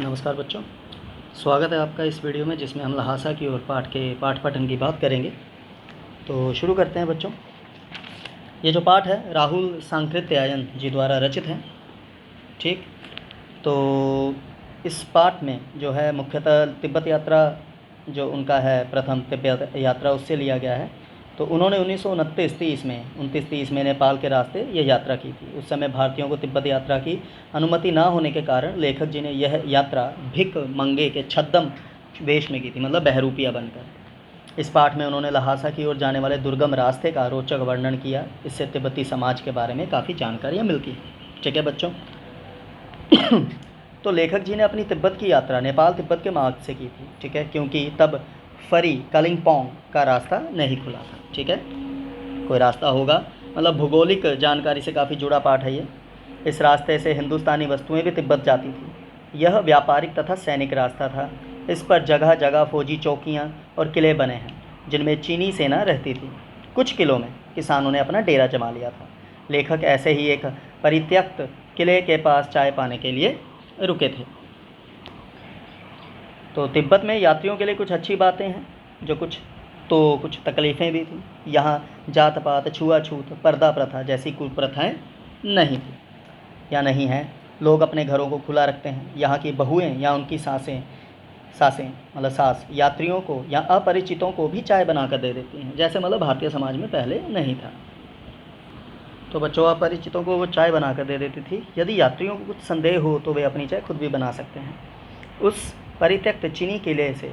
नमस्कार बच्चों, स्वागत है आपका इस वीडियो में जिसमें हम लहासा की और पाठ पठन की बात करेंगे। तो शुरू करते हैं बच्चों। ये जो पाठ है राहुल सांकृत्यायन जी द्वारा रचित है। ठीक, तो इस पाठ में जो है मुख्यतः तिब्बत यात्रा जो उनका है, प्रथम तिब्बत यात्रा, उससे लिया गया है। तो उन्होंने 1929-30 में नेपाल के रास्ते ये यात्रा की थी। उस समय भारतीयों को तिब्बत यात्रा की अनुमति ना होने के कारण लेखक जी ने यह यात्रा भिक मंगे के छद्म वेश में की थी, मतलब बहरूपिया बनकर। इस पाठ में उन्होंने लहासा की ओर जाने वाले दुर्गम रास्ते का रोचक वर्णन किया। इससे तिब्बती समाज के बारे में काफ़ी जानकारियाँ मिलती हैं। ठीक है बच्चों। तो लेखक जी ने अपनी तिब्बत की यात्रा नेपाल तिब्बत के मार्ग से की थी। ठीक है, क्योंकि तब फरी कालिम्पोंग का रास्ता नहीं खुला था। ठीक है, कोई रास्ता होगा, मतलब भूगोलिक जानकारी से काफ़ी जुड़ा पाठ है ये। इस रास्ते से हिंदुस्तानी वस्तुएं भी तिब्बत जाती थी। यह व्यापारिक तथा सैनिक रास्ता था। इस पर जगह जगह फौजी चौकियां और किले बने हैं जिनमें चीनी सेना रहती थी। कुछ किलों में किसानों ने अपना डेरा जमा लिया था। लेखक ऐसे ही एक परित्यक्त किले के पास चाय पाने के लिए रुके थे। तो तिब्बत में यात्रियों के लिए कुछ अच्छी बातें हैं, जो कुछ तकलीफ़ें भी थी। यहाँ जात पात, छुआछूत, पर्दा प्रथा जैसी कुप्रथाएं नहीं थी या नहीं हैं। लोग अपने घरों को खुला रखते हैं। यहाँ की बहुएं या उनकी सासें मतलब सास यात्रियों को या अपरिचितों को भी चाय बना कर दे देती हैं, जैसे मतलब भारतीय समाज में पहले नहीं था। तो बच्चों, अपरिचितों को वो चाय बना कर दे देती थी। यदि यात्रियों को कुछ संदेह हो तो वे अपनी चाय खुद भी बना सकते हैं। उस परित्यक्त चीनी किले से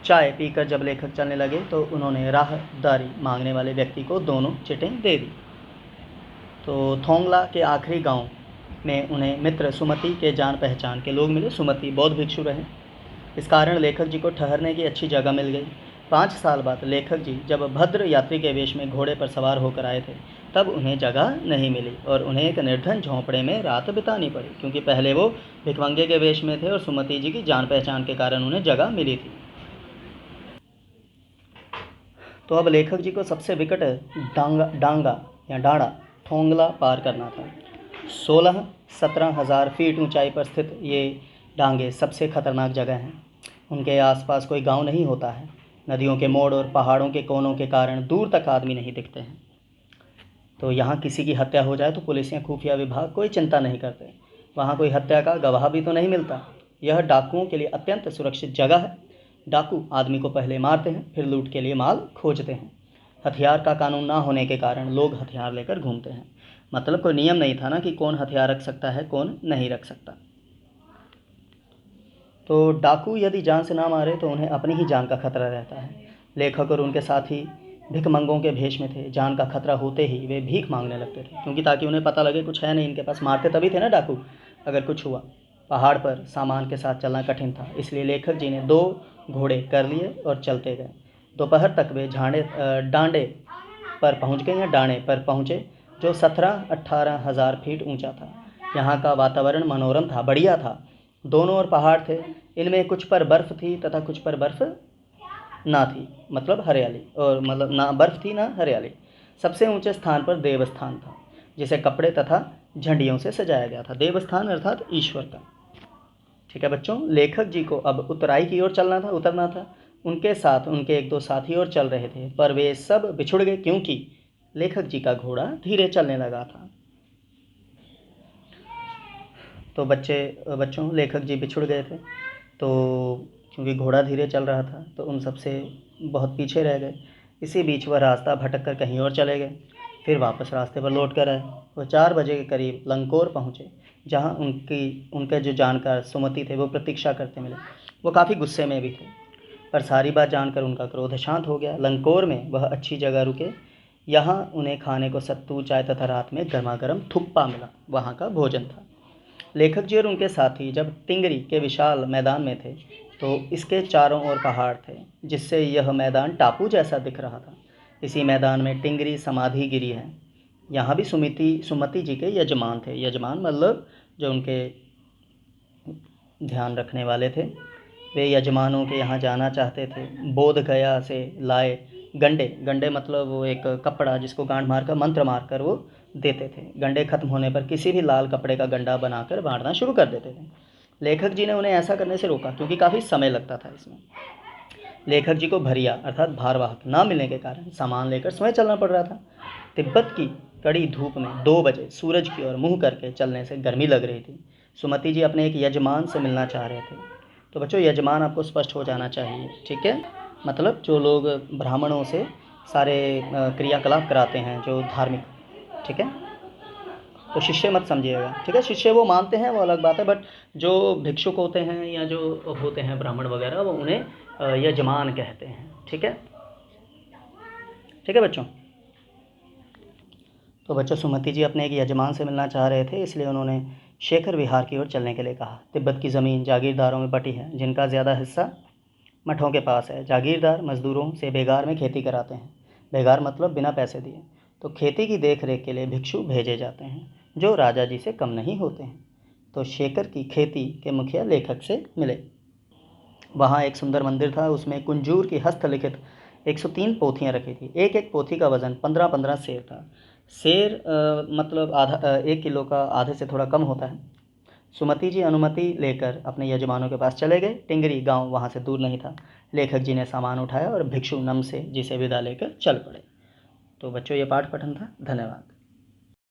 चाय पीकर जब लेखक चलने लगे तो उन्होंने राहदारी मांगने वाले व्यक्ति को दोनों चिटें दे दी। तो थोंगला के आखिरी गांव में उन्हें मित्र सुमति के जान पहचान के लोग मिले। सुमति बौद्ध भिक्षु रहे। इस कारण लेखक जी को ठहरने की अच्छी जगह मिल गई। 5 साल बाद लेखक जी जब भद्र यात्री के वेश में घोड़े पर सवार होकर आए थे तब उन्हें जगह नहीं मिली और उन्हें एक निर्धन झोंपड़े में रात बितानी पड़ी, क्योंकि पहले वो भिखमंगे के वेश में थे और सुमति जी की जान पहचान के कारण उन्हें जगह मिली थी। तो अब लेखक जी को सबसे विकट डांगा या डांडा थोंगला पार करना था। 16-17 हज़ार फीट ऊंचाई पर स्थित ये डांगे सबसे खतरनाक जगह हैं। उनके आसपास कोई गांव नहीं होता है। नदियों के मोड़ और पहाड़ों के कोनों के कारण दूर तक आदमी नहीं दिखते हैं। तो यहाँ किसी की हत्या हो जाए तो पुलिस या खुफिया विभाग कोई चिंता नहीं करते। वहाँ कोई हत्या का गवाह भी तो नहीं मिलता। यह डाकुओं के लिए अत्यंत सुरक्षित जगह है। डाकू आदमी को पहले मारते हैं, फिर लूट के लिए माल खोजते हैं। हथियार का कानून ना होने के कारण लोग हथियार लेकर घूमते हैं। मतलब कोई नियम नहीं था ना कि कौन हथियार रख सकता है, कौन नहीं रख सकता। तो डाकू यदि जान से ना मारे तो उन्हें अपनी ही जान का खतरा रहता है। लेखक और उनके साथी भिखमंगों के भेष में थे। जान का खतरा होते ही वे भीख मांगने लगते थे, क्योंकि ताकि उन्हें पता लगे कुछ है नहीं इनके पास। मारते तभी थे ना डाकू अगर कुछ हुआ। पहाड़ पर सामान के साथ चलना कठिन था, इसलिए लेखक जी ने 2 घोड़े कर लिए और चलते गए। दोपहर तक वे डांडे पर पहुंच गए या डांडे पर पहुंचे, जो 17-18 हज़ार फीट ऊंचा था। यहाँ का वातावरण मनोरम था, बढ़िया था। दोनों ओर पहाड़ थे। इनमें कुछ पर बर्फ़ थी तथा कुछ पर बर्फ़ ना थी, मतलब हरियाली, और मतलब ना बर्फ़ थी ना हरियाली। सबसे ऊंचे स्थान पर देवस्थान था, जिसे कपड़े तथा झंडियों से सजाया गया था। देवस्थान अर्थात ईश्वर का। ठीक है बच्चों, लेखक जी को अब उतराई की ओर उतरना था। उनके साथ उनके 1-2 साथी और चल रहे थे, पर वे सब बिछुड़ गए क्योंकि लेखक जी का घोड़ा धीरे चलने लगा था। तो बच्चों लेखक जी बिछुड़ गए थे, तो क्योंकि घोड़ा धीरे चल रहा था तो उन सब से बहुत पीछे रह गए। इसी बीच वह रास्ता भटक कर कहीं और चले गए, फिर वापस रास्ते पर लौट कर आए। वह 4 बजे के करीब लंकोर पहुँचे, जहाँ उनके जो जानकार सुमति थे वो प्रतीक्षा करते मिले। वो काफ़ी गुस्से में भी थे, पर सारी बात जानकर उनका क्रोध शांत हो गया। लंकोर में वह अच्छी जगह रुके। यहाँ उन्हें खाने को सत्तू, चाय तथा रात में गर्मा-गर्म थुक्पा मिला। वहाँ का भोजन था। लेखक जी और उनके साथी जब तिंगरी के विशाल मैदान में थे तो इसके चारों ओर पहाड़ थे, जिससे यह मैदान टापू जैसा दिख रहा था। इसी मैदान में टिंगरी समाधि गिरी है। यहाँ भी सुमति जी के यजमान थे। यजमान मतलब जो उनके ध्यान रखने वाले थे। वे यजमानों के यहाँ जाना चाहते थे। बोध गया से लाए गंडे मतलब वो एक कपड़ा जिसको गांठ मारकर मंत्र मारकर वो देते थे। गंडे खत्म होने पर किसी भी लाल कपड़े का गंडा बनाकर बांटना शुरू कर देते थे। लेखक जी ने उन्हें ऐसा करने से रोका क्योंकि काफ़ी समय लगता था इसमें। लेखक जी को भरिया अर्थात भारवाहक ना मिलने के कारण सामान लेकर स्वयं चलना पड़ रहा था। तिब्बत की कड़ी धूप में 2 बजे सूरज की ओर मुंह करके चलने से गर्मी लग रही थी। सुमति जी अपने एक यजमान से मिलना चाह रहे थे। तो बच्चों, यजमान आपको स्पष्ट हो जाना चाहिए, ठीक है। मतलब जो लोग ब्राह्मणों से सारे क्रियाकलाप कराते हैं, जो धार्मिक, ठीक है। तो शिष्य मत समझिएगा, ठीक है। शिष्य वो मानते हैं, वो अलग बात है, बट जो भिक्षुक होते हैं या जो होते हैं ब्राह्मण वगैरह, वो उन्हें यजमान कहते हैं, ठीक है। ठीक है बच्चों। तो बच्चों, सुमति जी अपने एक यजमान से मिलना चाह रहे थे, इसलिए उन्होंने शेखर विहार की ओर चलने के लिए कहा। तिब्बत की ज़मीन जागीरदारों में बटी है, जिनका ज़्यादा हिस्सा मठों के पास है। जागीरदार मजदूरों से बेगार में खेती कराते हैं। बेगार मतलब बिना पैसे दिए। तो खेती की देख रेख के लिए भिक्षु भेजे जाते हैं, जो राजा जी से कम नहीं होते हैं। तो शेखर की खेती के मुखिया लेखक से मिले। वहाँ एक सुंदर मंदिर था, उसमें कुंजूर की हस्तलिखित 103 पोथियाँ रखी थी। एक एक पोथी का वजन 15-15 सेर था। सेर मतलब आधा 1 किलो का आधे से थोड़ा कम होता है। सुमति जी अनुमति लेकर अपने यजमानों के पास चले गए। टिंगरी गांव वहाँ से दूर नहीं था। लेखक जी ने सामान उठाया और भिक्षु नम से जिसे विदा लेकर चल पड़े। तो बच्चों, ये पाठ पठन था। धन्यवाद।